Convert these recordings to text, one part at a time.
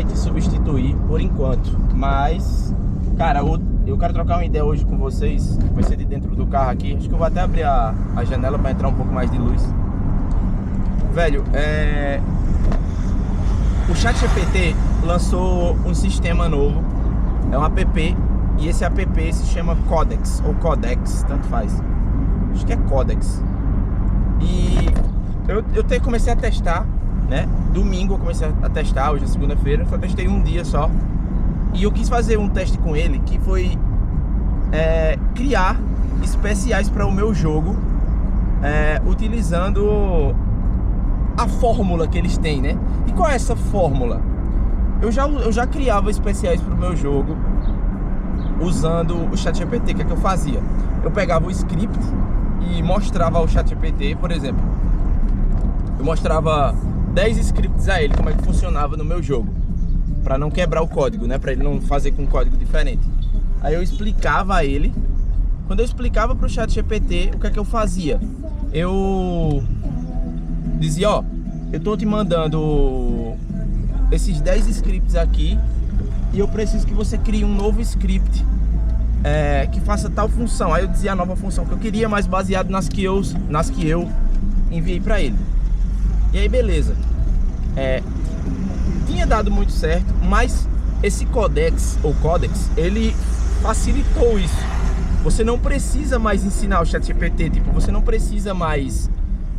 vai te substituir por enquanto. Mas, cara, eu quero trocar uma ideia hoje com vocês. Vai ser de dentro do carro aqui. Acho que eu vou até abrir a janela para entrar um pouco mais de luz. Velho, o ChatGPT lançou um sistema novo. É um app. E esse app se chama Codex, ou Codex, tanto faz. Acho que é Codex. E eu comecei a testar, né? Domingo eu comecei a testar, hoje é segunda-feira. Só testei um dia só. E eu quis fazer um teste com ele, que foi criar especiais para o meu jogo, utilizando a fórmula que eles têm, né? E qual é essa fórmula? Eu já criava especiais para o meu jogo usando o ChatGPT. O que é que eu fazia? Eu pegava o script e mostrava ao ChatGPT, por exemplo, eu mostrava 10 scripts a ele, como é que funcionava no meu jogo, para não quebrar o código, né? Para ele não fazer com um código diferente. Aí eu explicava a ele. Quando eu explicava para o ChatGPT, o que é que eu fazia? Eu dizia, ó, eu tô te mandando esses 10 scripts aqui e eu preciso que você crie um novo script que faça tal função. Aí eu dizia a nova função que eu queria, mas baseado nas que eu enviei para ele. E aí beleza, tinha dado muito certo, mas esse Codex, ele facilitou isso. Você não precisa mais ensinar o ChatGPT, tipo, você não precisa mais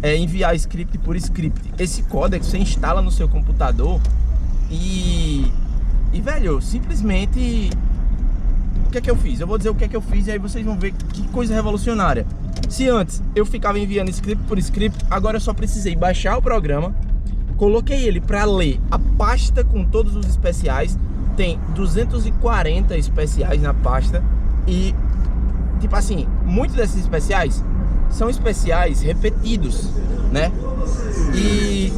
enviar script por script. Esse Codex você instala no seu computador e velho, simplesmente, o que é que eu fiz? Eu vou dizer o que é que eu fiz e aí vocês vão ver que coisa revolucionária. Se antes eu ficava enviando script por script, agora eu só precisei baixar o programa, coloquei ele para ler a pasta com todos os especiais. Tem 240 especiais na pasta e, tipo assim, muitos desses especiais são especiais repetidos, né? E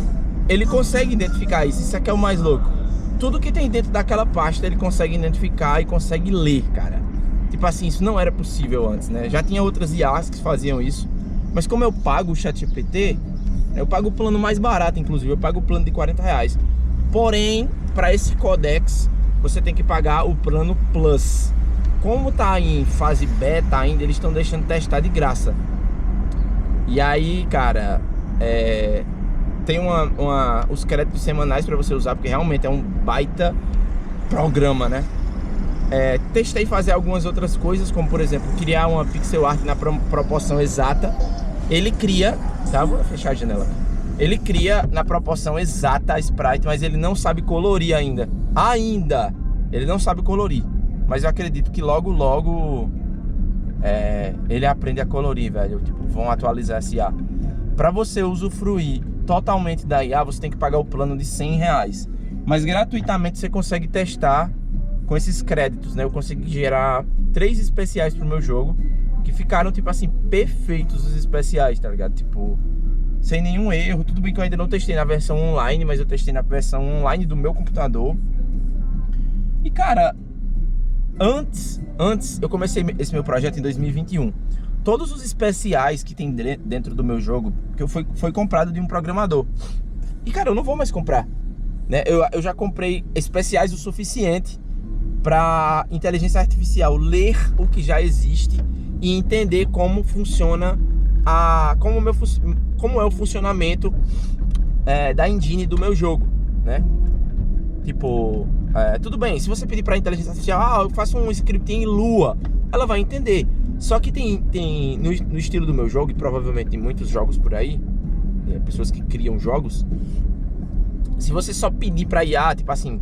ele consegue identificar isso. Isso aqui é o mais louco. Tudo que tem dentro daquela pasta ele consegue identificar e consegue ler, cara. Tipo assim, isso não era possível antes, né? Já tinha outras IAs que faziam isso, mas como eu pago o ChatGPT, eu pago o plano mais barato, inclusive. Eu pago o plano de R$40. Porém, para esse Codex, você tem que pagar o plano Plus. Como tá em fase beta ainda, eles estão deixando testar de graça. E aí, cara, tem os créditos semanais para você usar, porque realmente é um baita programa, né? Testei fazer algumas outras coisas, como por exemplo, criar uma pixel art na proporção exata. Ele cria, tá? Vou fechar a janela. Ele cria na proporção exata a sprite, mas ele não sabe colorir ainda. Ele não sabe colorir. Mas eu acredito que logo, logo ele aprende a colorir, velho. Tipo, vão atualizar essa IA. Pra você usufruir totalmente da IA, você tem que pagar o plano de R$100. Mas gratuitamente você consegue testar com esses créditos, né? Eu consegui gerar 3 especiais pro meu jogo, que ficaram, tipo assim, perfeitos os especiais, tá ligado? Tipo, sem nenhum erro. Tudo bem que eu ainda não testei na versão online, mas eu testei na versão online do meu computador. E, cara, antes eu comecei esse meu projeto em 2021. Todos os especiais que tem dentro do meu jogo, que foi comprado de um programador. E, cara, eu não vou mais comprar, né? Eu já comprei especiais o suficiente para inteligência artificial ler o que já existe e entender como funciona como é o funcionamento da engine do meu jogo, né? Tipo, tudo bem, se você pedir para inteligência artificial, eu faço um script em Lua, ela vai entender. Só que tem no estilo do meu jogo, e provavelmente tem muitos jogos por aí, pessoas que criam jogos, se você só pedir pra IA, tipo assim,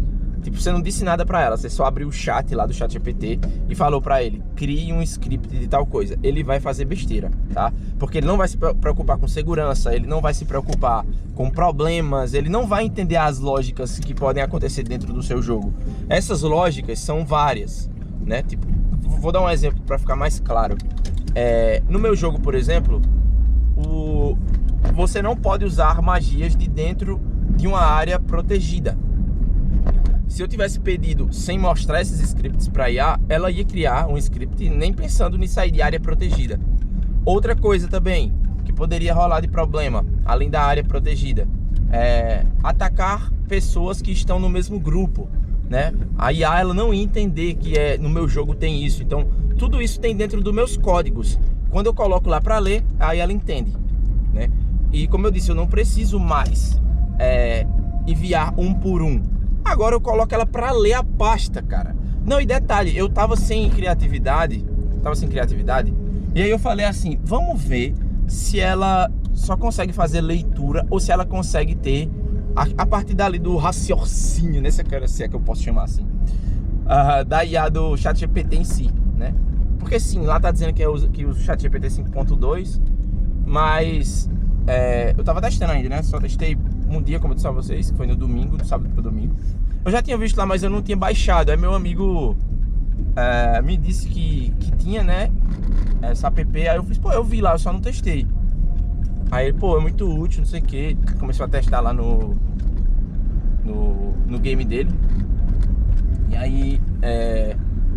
você não disse nada pra ela, você só abriu o chat lá do ChatGPT e falou pra ele, crie um script de tal coisa, ele vai fazer besteira, tá? Porque ele não vai se preocupar com segurança, ele não vai se preocupar com problemas, ele não vai entender as lógicas que podem acontecer dentro do seu jogo. Essas lógicas são várias, né? Tipo, vou dar um exemplo pra ficar mais claro. No meu jogo, por exemplo, você não pode usar magias de dentro de uma área protegida. Se eu tivesse pedido sem mostrar esses scripts para IA, ela ia criar um script nem pensando em sair de área protegida. Outra coisa também que poderia rolar de problema, além da área protegida, atacar pessoas que estão no mesmo grupo, né? A IA, ela não ia entender que no meu jogo tem isso. Então, tudo isso tem dentro dos meus códigos. Quando eu coloco lá para ler, aí ela entende, né? E como eu disse, eu não preciso mais enviar um por um. Agora eu coloco ela para ler a pasta, cara. Não, e detalhe, eu tava sem criatividade, e aí eu falei assim, vamos ver se ela só consegue fazer leitura ou se ela consegue ter a partir dali do raciocínio, né? Se é que eu posso chamar assim, da IA do ChatGPT em si, né? Porque sim, lá tá dizendo que o ChatGPT 5.2, mas eu tava testando ainda, né? Só testei um dia, como eu disse a vocês, que foi no domingo, do sábado pro domingo. Eu já tinha visto lá, mas eu não tinha baixado. Aí meu amigo me disse que tinha, né, essa app. Aí eu fiz, pô, eu vi lá, eu só não testei. Aí ele, pô, é muito útil, não sei o que. Começou a testar lá no game dele. E aí,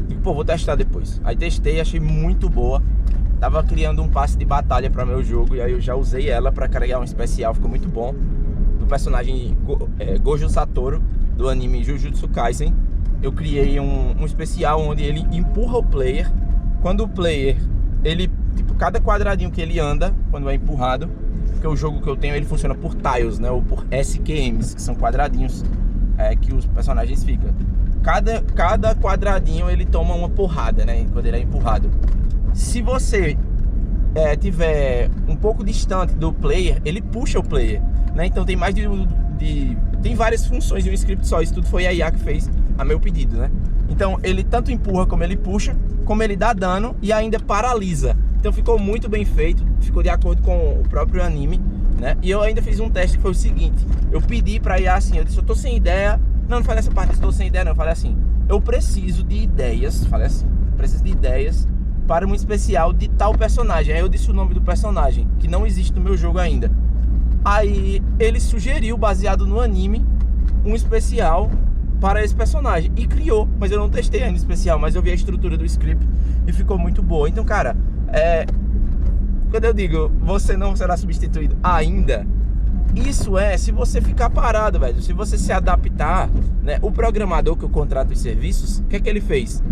digo, pô, vou testar depois. Aí testei, achei muito boa. Tava criando um passe de batalha para meu jogo. E aí eu já usei ela para carregar um especial, ficou muito bom. Do personagem Gojo Satoru, do anime Jujutsu Kaisen. Eu criei um especial onde ele empurra o player. Quando o player, tipo, cada quadradinho que ele anda, quando é empurrado, porque o jogo que eu tenho, ele funciona por tiles, né, ou por SQMs, que são quadradinhos que os personagens ficam. Cada quadradinho ele toma uma porrada, né, quando ele é empurrado. Se você tiver um pouco distante do player, ele puxa o player, né? Então tem mais tem várias funções em um script só. Isso tudo foi a IA que fez a meu pedido, né? Então ele tanto empurra como ele puxa, como ele dá dano e ainda paralisa. Então ficou muito bem feito, ficou de acordo com o próprio anime, né? E eu ainda fiz um teste que foi o seguinte: eu pedi pra IA assim, eu disse, eu tô sem ideia. Não falei essa parte, estou sem ideia não. Eu falei assim, eu preciso de ideias. Falei assim, preciso de ideias para um especial de tal personagem. Aí eu disse o nome do personagem, que não existe no meu jogo ainda. Aí ele sugeriu, baseado no anime, um especial para esse personagem. E criou, mas eu não testei ainda o especial, mas eu vi a estrutura do script e ficou muito boa. Então, cara, quando eu digo, você não será substituído ainda, isso se você ficar parado, velho. Se você se adaptar, né? O programador que eu contrato os serviços, o que é que ele fez?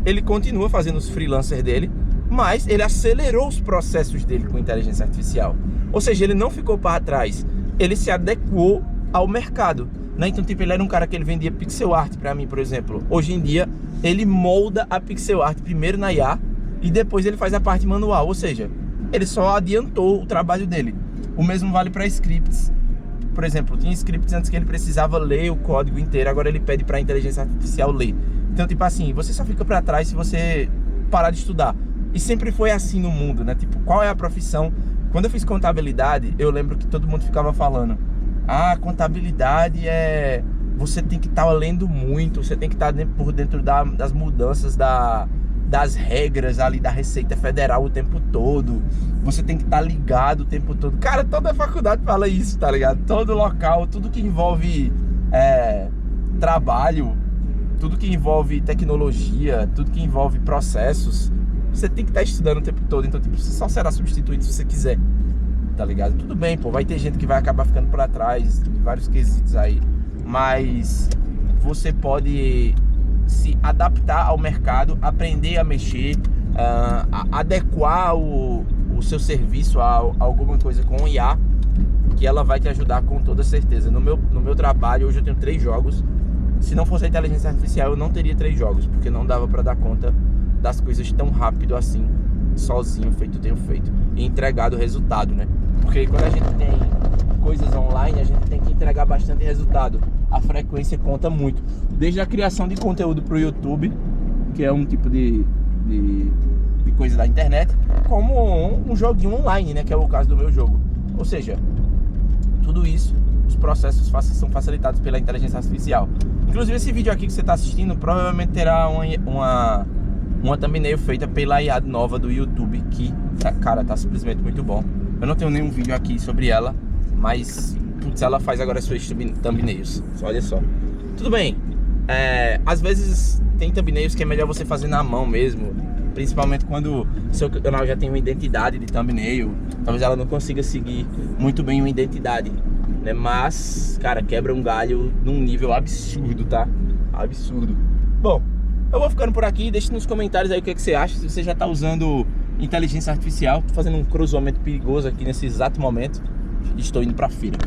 Ele continua fazendo os freelancers dele, mas ele acelerou os processos dele com inteligência artificial. Ou seja, ele não ficou para trás, ele se adequou ao mercado, né? Então, tipo, ele era um cara que ele vendia pixel art para mim, por exemplo. Hoje em dia, ele molda a pixel art primeiro na IA e depois ele faz a parte manual. Ou seja, ele só adiantou o trabalho dele. O mesmo vale para scripts. Por exemplo, tinha scripts antes que ele precisava ler o código inteiro, agora ele pede para a inteligência artificial ler. Então, tipo assim, você só fica para trás se você parar de estudar. E sempre foi assim no mundo, né? Tipo, qual é a profissão? Quando eu fiz contabilidade, eu lembro que todo mundo ficava falando: ah, contabilidade você tem que estar lendo muito, você tem que estar por dentro das mudanças das regras ali da Receita Federal o tempo todo. Você tem que estar ligado o tempo todo. Cara, toda a faculdade fala isso, tá ligado? Todo local, tudo que envolve trabalho, tudo que envolve tecnologia, tudo que envolve processos, você tem que estar estudando o tempo todo. Então, tipo, você só será substituído se você quiser, tá ligado? Tudo bem, pô, vai ter gente que vai acabar ficando pra trás, vários quesitos aí, mas você pode se adaptar ao mercado, aprender a mexer, adequar o seu serviço a alguma coisa com IA, que ela vai te ajudar com toda certeza. No meu trabalho, hoje eu tenho 3 jogos. Se não fosse a inteligência artificial, eu não teria 3 jogos, porque não dava pra dar conta das coisas tão rápido assim, sozinho, feito tenho feito, e entregado o resultado, né? Porque quando a gente tem coisas online, a gente tem que entregar bastante resultado. A frequência conta muito. Desde a criação de conteúdo pro YouTube, que é um tipo de coisa da internet, como um joguinho online, né? Que é o caso do meu jogo. Ou seja, tudo isso, os processos são facilitados pela inteligência artificial. Inclusive esse vídeo aqui que você está assistindo provavelmente terá uma thumbnail feita pela IA nova do YouTube, que, cara, tá simplesmente muito bom. Eu não tenho nenhum vídeo aqui sobre ela, mas, putz, ela faz agora as suas thumbnails. Olha só. Tudo bem, às vezes tem thumbnails que é melhor você fazer na mão mesmo, principalmente quando seu canal já tem uma identidade de thumbnail. Talvez ela não consiga seguir muito bem uma identidade né? Mas, cara, quebra um galho num nível absurdo, tá? Absurdo. Bom, eu vou ficando por aqui. Deixa nos comentários aí o que é que você acha. Se você já tá usando inteligência artificial. Tô fazendo um cruzamento perigoso aqui nesse exato momento. Estou indo pra feira.